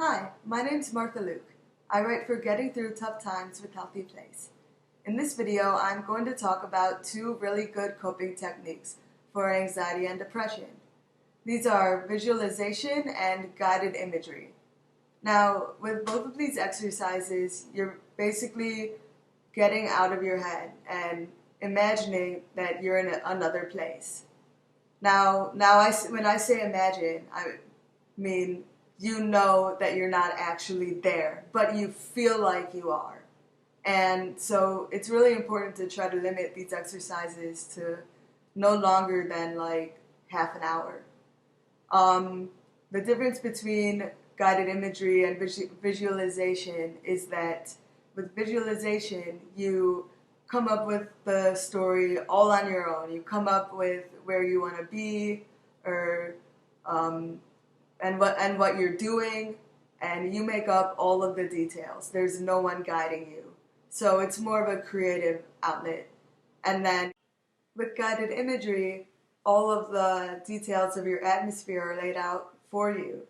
Hi, my name's Martha Luke. I write for Getting Through Tough Times with HealthyPlace. In this video, I'm going to talk about two really good coping techniques for anxiety and depression. These are visualization and guided imagery. Now, with both of these exercises, you're basically getting out of your head and imagining that you're in another place. Now, when I say imagine, I mean you know that you're not actually there, but you feel like you are. And so it's really important to try to limit these exercises to no longer than like half an hour. The difference between guided imagery and visualization is that with visualization, you come up with the story all on your own. You come up with where you want to be, or and what you're doing, and you make up all of the details. There's no one guiding you. So it's more of a creative outlet. And then with guided imagery, all of the details of your atmosphere are laid out for you.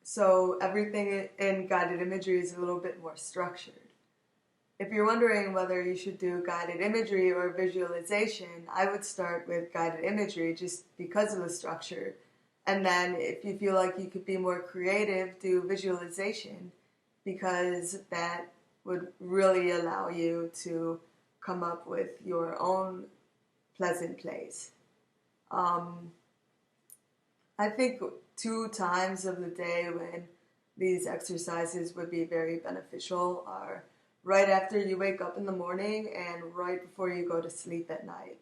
So everything in guided imagery is a little bit more structured. If you're wondering whether you should do guided imagery or visualization, I would start with guided imagery just because of the structure. And then if you feel like you could be more creative, do visualization, because that would really allow you to come up with your own pleasant place. I think 2 times of the day when these exercises would be very beneficial are right after you wake up in the morning and right before you go to sleep at night.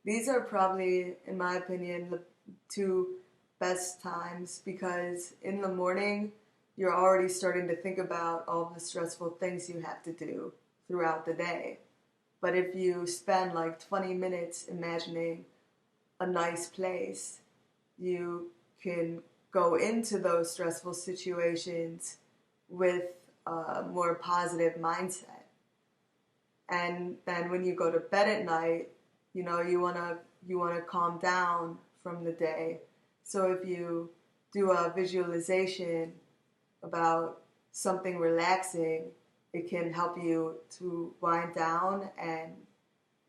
These are probably, in my opinion, the 2 best times, because in the morning you're already starting to think about all the stressful things you have to do throughout the day. But if you spend like 20 minutes imagining a nice place, you can go into those stressful situations with a more positive mindset. And then when you go to bed at night, you want to calm down from the day. So if you do a visualization about something relaxing, it can help you to wind down, and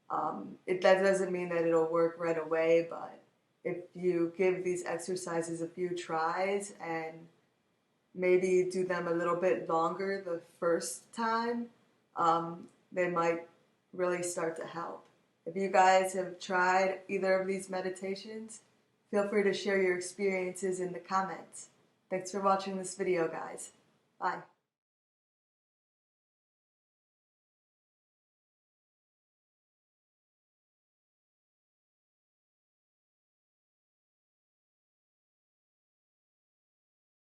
that doesn't mean that it'll work right away, but if you give these exercises a few tries and maybe do them a little bit longer the first time, they might really start to help. If you guys have tried either of these meditations, feel free to share your experiences in the comments. Thanks for watching this video, guys. Bye.